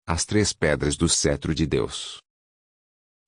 As três pedras do cetro de Deus.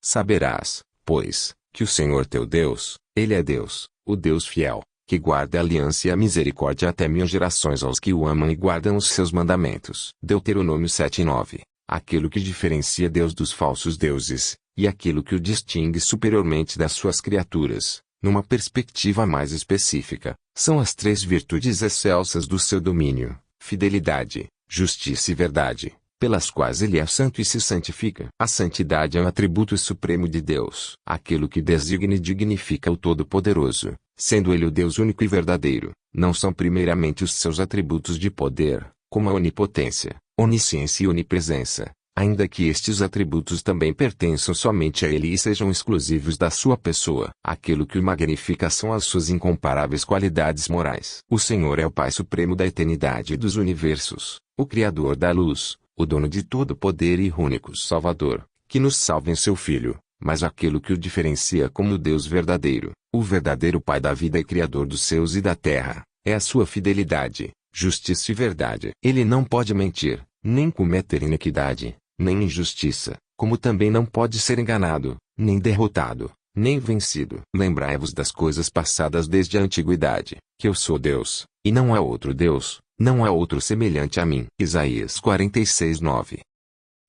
Saberás, pois, que o Senhor teu Deus, Ele é Deus, o Deus fiel, que guarda a aliança e a misericórdia até 1000 gerações aos que o amam e guardam os seus mandamentos. Deuteronômio 7:9. Aquilo que diferencia Deus dos falsos deuses, e aquilo que o distingue superiormente das suas criaturas, numa perspectiva mais específica, são as três virtudes excelsas do seu domínio: fidelidade, justiça e verdade, pelas quais ele é santo e se santifica. A santidade é um atributo supremo de Deus, aquilo que designa e dignifica o Todo-Poderoso, sendo ele o Deus único e verdadeiro. Não são primeiramente os seus atributos de poder, como a onipotência, onisciência e onipresença, ainda que estes atributos também pertençam somente a ele e sejam exclusivos da sua pessoa. Aquilo que o magnifica são as suas incomparáveis qualidades morais. O Senhor é o Pai Supremo da eternidade e dos universos, o Criador da luz, o dono de todo poder e único Salvador, que nos salva em seu Filho. Mas aquilo que o diferencia como o Deus verdadeiro, o verdadeiro Pai da vida e Criador dos céus e da terra, é a sua fidelidade, justiça e verdade. Ele não pode mentir, nem cometer iniquidade, nem injustiça, como também não pode ser enganado, nem derrotado, nem vencido. Lembrai-vos das coisas passadas desde a antiguidade, que eu sou Deus, e não há outro Deus, não há outro semelhante a mim. Isaías 46:9.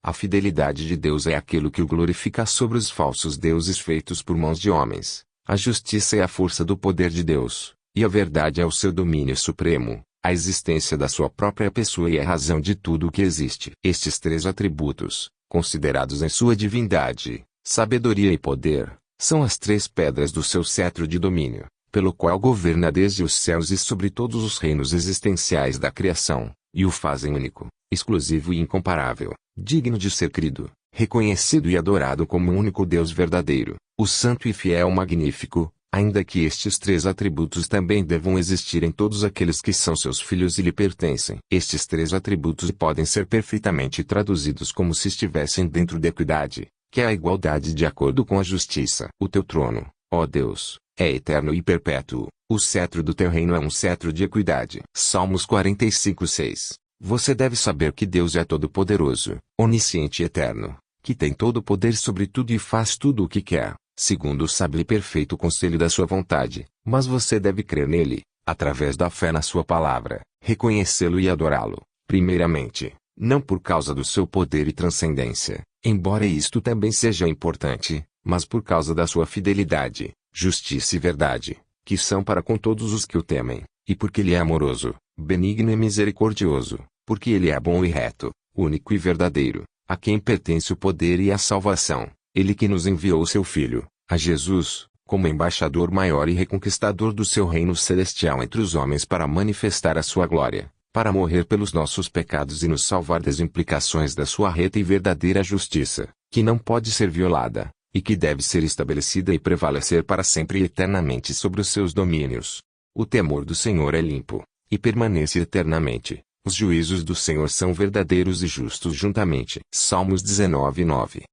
A fidelidade de Deus é aquilo que o glorifica sobre os falsos deuses feitos por mãos de homens. A justiça é a força do poder de Deus, e a verdade é o seu domínio supremo, a existência da sua própria pessoa e a razão de tudo o que existe. Estes três atributos, considerados em sua divindade, sabedoria e poder, são as três pedras do seu cetro de domínio, pelo qual governa desde os céus e sobre todos os reinos existenciais da criação, e o fazem único, exclusivo e incomparável, digno de ser crido, reconhecido e adorado como um único Deus verdadeiro, o santo e fiel magnífico, ainda que estes três atributos também devam existir em todos aqueles que são seus filhos e lhe pertencem. Estes três atributos podem ser perfeitamente traduzidos como se estivessem dentro da equidade, que é a igualdade de acordo com a justiça. O teu trono, ó Deus, é eterno e perpétuo, o cetro do teu reino é um cetro de equidade. Salmos 45:6. Você deve saber que Deus é todo-poderoso, onisciente e eterno, que tem todo o poder sobre tudo e faz tudo o que quer, segundo o sábio e perfeito conselho da sua vontade. Mas você deve crer nele, através da fé na sua palavra, reconhecê-lo e adorá-lo, primeiramente, não por causa do seu poder e transcendência, embora isto também seja importante, mas por causa da sua fidelidade, justiça e verdade, que são para com todos os que o temem, e porque ele é amoroso, benigno e misericordioso, porque ele é bom e reto, único e verdadeiro, a quem pertence o poder e a salvação, ele que nos enviou seu Filho, a Jesus, como embaixador maior e reconquistador do seu reino celestial entre os homens para manifestar a sua glória, para morrer pelos nossos pecados e nos salvar das implicações da sua reta e verdadeira justiça, que não pode ser violada, e que deve ser estabelecida e prevalecer para sempre e eternamente sobre os seus domínios. O temor do Senhor é limpo, e permanece eternamente. Os juízos do Senhor são verdadeiros e justos juntamente. Salmos 19:9.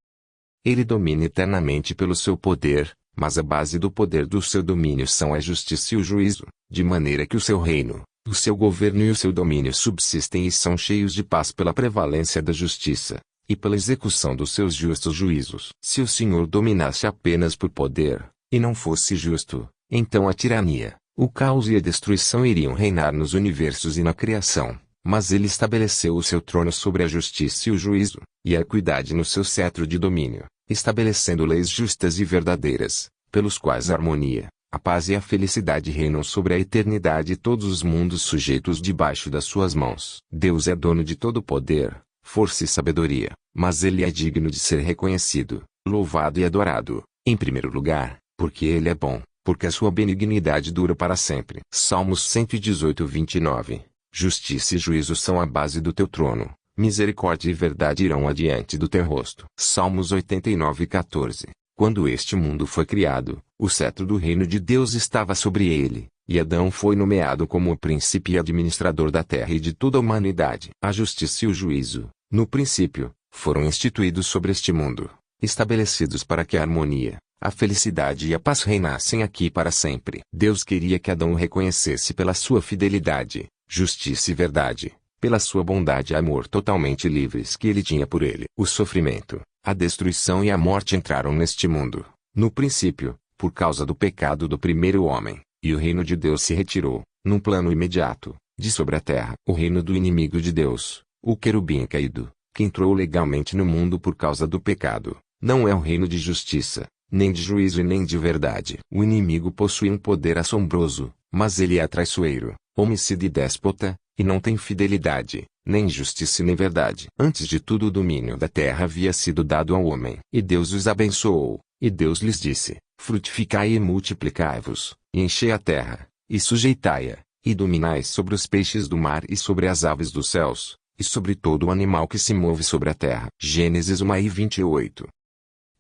Ele domina eternamente pelo seu poder, mas a base do poder do seu domínio são a justiça e o juízo, de maneira que o seu reino, o seu governo e o seu domínio subsistem e são cheios de paz pela prevalência da justiça, e pela execução dos seus justos juízos. Se o Senhor dominasse apenas por poder, e não fosse justo, então a tirania, o caos e a destruição iriam reinar nos universos e na criação. Mas ele estabeleceu o seu trono sobre a justiça e o juízo, e a equidade no seu cetro de domínio, estabelecendo leis justas e verdadeiras, pelos quais a harmonia, a paz e a felicidade reinam sobre a eternidade e todos os mundos sujeitos debaixo das suas mãos. Deus é dono de todo poder, força e sabedoria, mas ele é digno de ser reconhecido, louvado e adorado, em primeiro lugar, porque ele é bom, porque a sua benignidade dura para sempre. Salmos 118:29. Justiça e juízo são a base do teu trono, misericórdia e verdade irão adiante do teu rosto. Salmos 89:14. Quando este mundo foi criado, o cetro do reino de Deus estava sobre ele, e Adão foi nomeado como o príncipe e administrador da terra e de toda a humanidade. A justiça e o juízo, no princípio, foram instituídos sobre este mundo, estabelecidos para que a harmonia, a felicidade e a paz reinassem aqui para sempre. Deus queria que Adão o reconhecesse pela sua fidelidade, justiça e verdade, pela sua bondade e amor totalmente livres que ele tinha por ele. O sofrimento, a destruição e a morte entraram neste mundo, no princípio, por causa do pecado do primeiro homem, e o reino de Deus se retirou, num plano imediato, de sobre a terra. O reino do inimigo de Deus, o querubim caído, que entrou legalmente no mundo por causa do pecado, não é um reino de justiça, nem de juízo e nem de verdade. O inimigo possui um poder assombroso, mas ele é traiçoeiro, homicida e déspota, e não tem fidelidade, nem justiça e nem verdade. Antes de tudo o domínio da terra havia sido dado ao homem. E Deus os abençoou, e Deus lhes disse, frutificai e multiplicai-vos, e enchei a terra, e sujeitai-a, e dominai sobre os peixes do mar e sobre as aves dos céus, e sobre todo o animal que se move sobre a terra. Gênesis 1:28.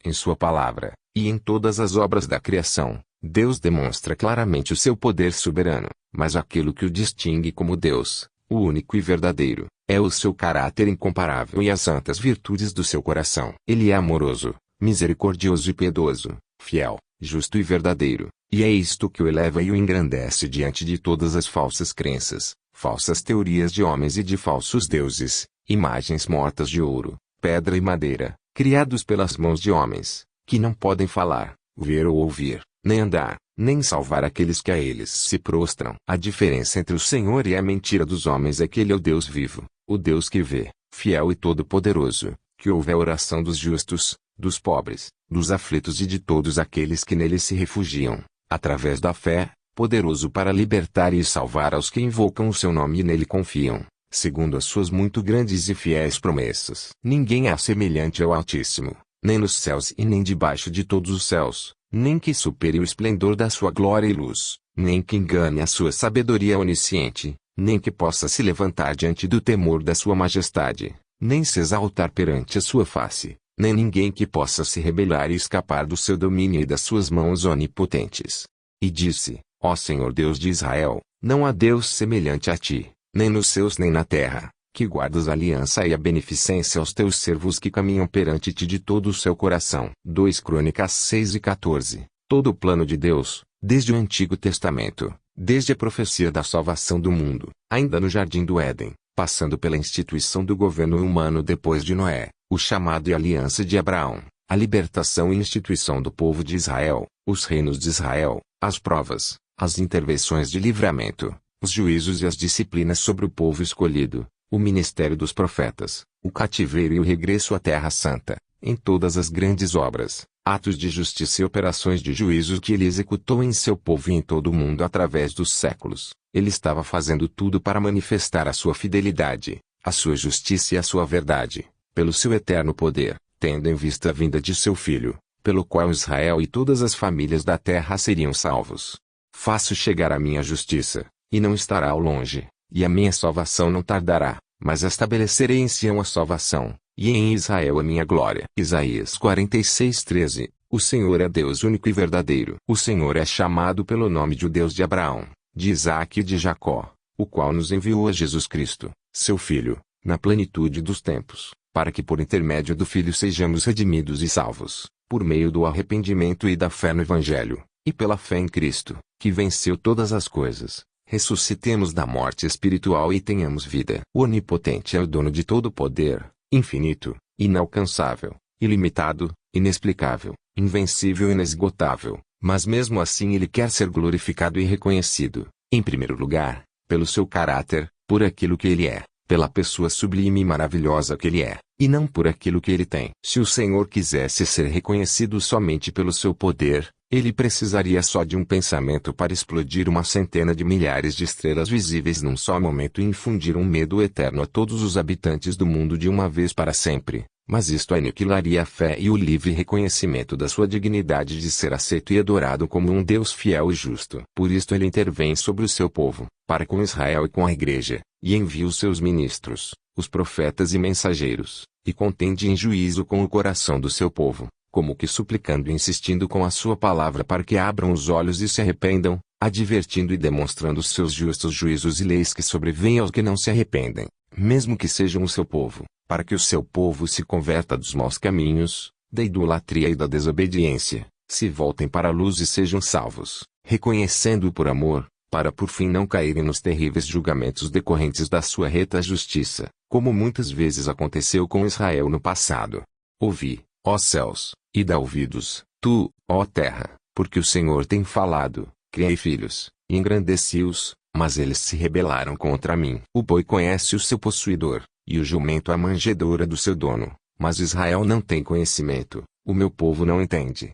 Em sua palavra, e em todas as obras da criação, Deus demonstra claramente o seu poder soberano, mas aquilo que o distingue como Deus, o único e verdadeiro, é o seu caráter incomparável e as santas virtudes do seu coração. Ele é amoroso, misericordioso e piedoso, fiel, justo e verdadeiro, e é isto que o eleva e o engrandece diante de todas as falsas crenças, falsas teorias de homens e de falsos deuses, imagens mortas de ouro, pedra e madeira, criados pelas mãos de homens, que não podem falar, ver ou ouvir, nem andar, nem salvar aqueles que a eles se prostram. A diferença entre o Senhor e a mentira dos homens é que ele é o Deus vivo, o Deus que vê, fiel e todo-poderoso, que ouve a oração dos justos, dos pobres, dos aflitos e de todos aqueles que nele se refugiam, através da fé, poderoso para libertar e salvar aos que invocam o seu nome e nele confiam, segundo as suas muito grandes e fiéis promessas. Ninguém é semelhante ao Altíssimo, nem nos céus e nem debaixo de todos os céus, nem que supere o esplendor da sua glória e luz, nem que engane a sua sabedoria onisciente, nem que possa se levantar diante do temor da sua majestade, nem se exaltar perante a sua face, nem ninguém que possa se rebelar e escapar do seu domínio e das suas mãos onipotentes. E disse, ó Senhor Deus de Israel, não há Deus semelhante a ti, nem nos céus nem na terra, que guardas a aliança e a beneficência aos teus servos que caminham perante ti de todo o seu coração. 2 Crônicas 6:14. Todo o plano de Deus, desde o Antigo Testamento, desde a profecia da salvação do mundo, ainda no Jardim do Éden, passando pela instituição do governo humano depois de Noé, o chamado e aliança de Abraão, a libertação e instituição do povo de Israel, os reinos de Israel, as provas, as intervenções de livramento, os juízos e as disciplinas sobre o povo escolhido, o ministério dos profetas, o cativeiro e o regresso à Terra Santa, em todas as grandes obras, atos de justiça e operações de juízo que ele executou em seu povo e em todo o mundo através dos séculos, ele estava fazendo tudo para manifestar a sua fidelidade, a sua justiça e a sua verdade, pelo seu eterno poder, tendo em vista a vinda de seu Filho, pelo qual Israel e todas as famílias da terra seriam salvos. Faço chegar a minha justiça, e não estará ao longe, e a minha salvação não tardará, mas estabelecerei em Sião a salvação, e em Israel a minha glória. Isaías 46:13. O Senhor é Deus único e verdadeiro. O Senhor é chamado pelo nome de o Deus de Abraão, de Isaque e de Jacó, o qual nos enviou a Jesus Cristo, seu Filho, na plenitude dos tempos, para que por intermédio do Filho sejamos redimidos e salvos, por meio do arrependimento e da fé no Evangelho, e pela fé em Cristo, que venceu todas as coisas, ressuscitemos da morte espiritual e tenhamos vida. O Onipotente é o dono de todo poder, infinito, inalcançável, ilimitado, inexplicável, invencível e inesgotável, mas mesmo assim ele quer ser glorificado e reconhecido, em primeiro lugar, pelo seu caráter, por aquilo que ele é, pela pessoa sublime e maravilhosa que ele é, e não por aquilo que ele tem. Se o Senhor quisesse ser reconhecido somente pelo seu poder, ele precisaria só de um pensamento para explodir uma centena de milhares de estrelas visíveis num só momento e infundir um medo eterno a todos os habitantes do mundo de uma vez para sempre. Mas isto aniquilaria a fé e o livre reconhecimento da sua dignidade de ser aceito e adorado como um Deus fiel e justo. Por isto ele intervém sobre o seu povo, para com Israel e com a igreja, e envia os seus ministros, os profetas e mensageiros, e contende em juízo com o coração do seu povo, como que suplicando e insistindo com a sua palavra para que abram os olhos e se arrependam, advertindo e demonstrando os seus justos juízos e leis que sobrevêm aos que não se arrependem, mesmo que sejam o seu povo, para que o seu povo se converta dos maus caminhos, da idolatria e da desobediência, se voltem para a luz e sejam salvos, reconhecendo-o por amor, para por fim não caírem nos terríveis julgamentos decorrentes da sua reta justiça, como muitas vezes aconteceu com Israel no passado. Ouvi, ó céus, e dá ouvidos, tu, ó terra, porque o Senhor tem falado, criei filhos, e engrandeci-os, mas eles se rebelaram contra mim. O boi conhece o seu possuidor, e o jumento a manjedoura do seu dono, mas Israel não tem conhecimento, o meu povo não entende.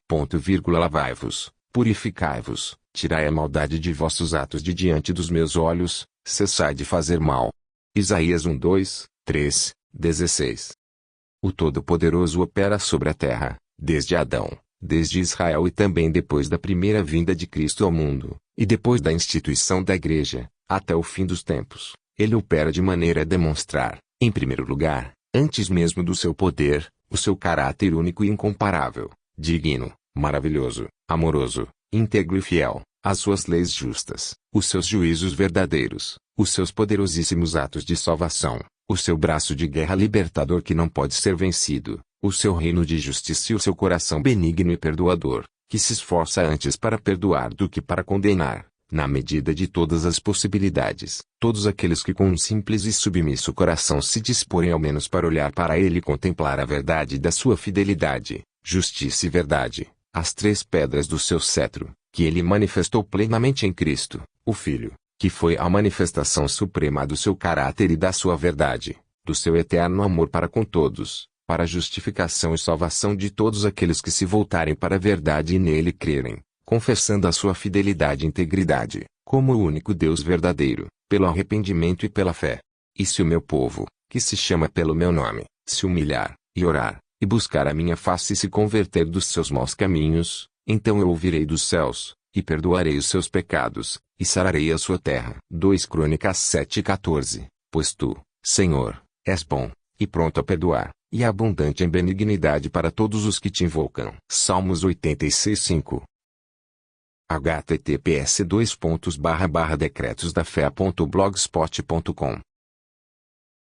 Lavai-vos, purificai-vos, tirai a maldade de vossos atos de diante dos meus olhos, cessai de fazer mal. Isaías 1, 2, 3, 16. O Todo-Poderoso opera sobre a terra, desde Adão, desde Israel e também depois da primeira vinda de Cristo ao mundo, e depois da instituição da Igreja, até o fim dos tempos. Ele opera de maneira a demonstrar, em primeiro lugar, antes mesmo do seu poder, o seu caráter único e incomparável, digno, maravilhoso, amoroso, íntegro e fiel, as suas leis justas, os seus juízos verdadeiros, os seus poderosíssimos atos de salvação, o seu braço de guerra libertador que não pode ser vencido, o seu reino de justiça e o seu coração benigno e perdoador, que se esforça antes para perdoar do que para condenar, na medida de todas as possibilidades. Todos aqueles que com um simples e submisso coração se disporem ao menos para olhar para ele e contemplar a verdade da sua fidelidade, justiça e verdade, as três pedras do seu cetro, que ele manifestou plenamente em Cristo, o Filho, que foi a manifestação suprema do seu caráter e da sua verdade, do seu eterno amor para com todos, para a justificação e salvação de todos aqueles que se voltarem para a verdade e nele crerem, confessando a sua fidelidade e integridade, como o único Deus verdadeiro, pelo arrependimento e pela fé. E se o meu povo, que se chama pelo meu nome, se humilhar, e orar, e buscar a minha face e se converter dos seus maus caminhos, então eu ouvirei dos céus, e perdoarei os seus pecados, e sararei a sua terra. 2 Crônicas 7:14. Pois tu, Senhor, és bom, e pronto a perdoar, e abundante em benignidade para todos os que te invocam. Salmos 86:5. https://decretosdafé.blogspot.com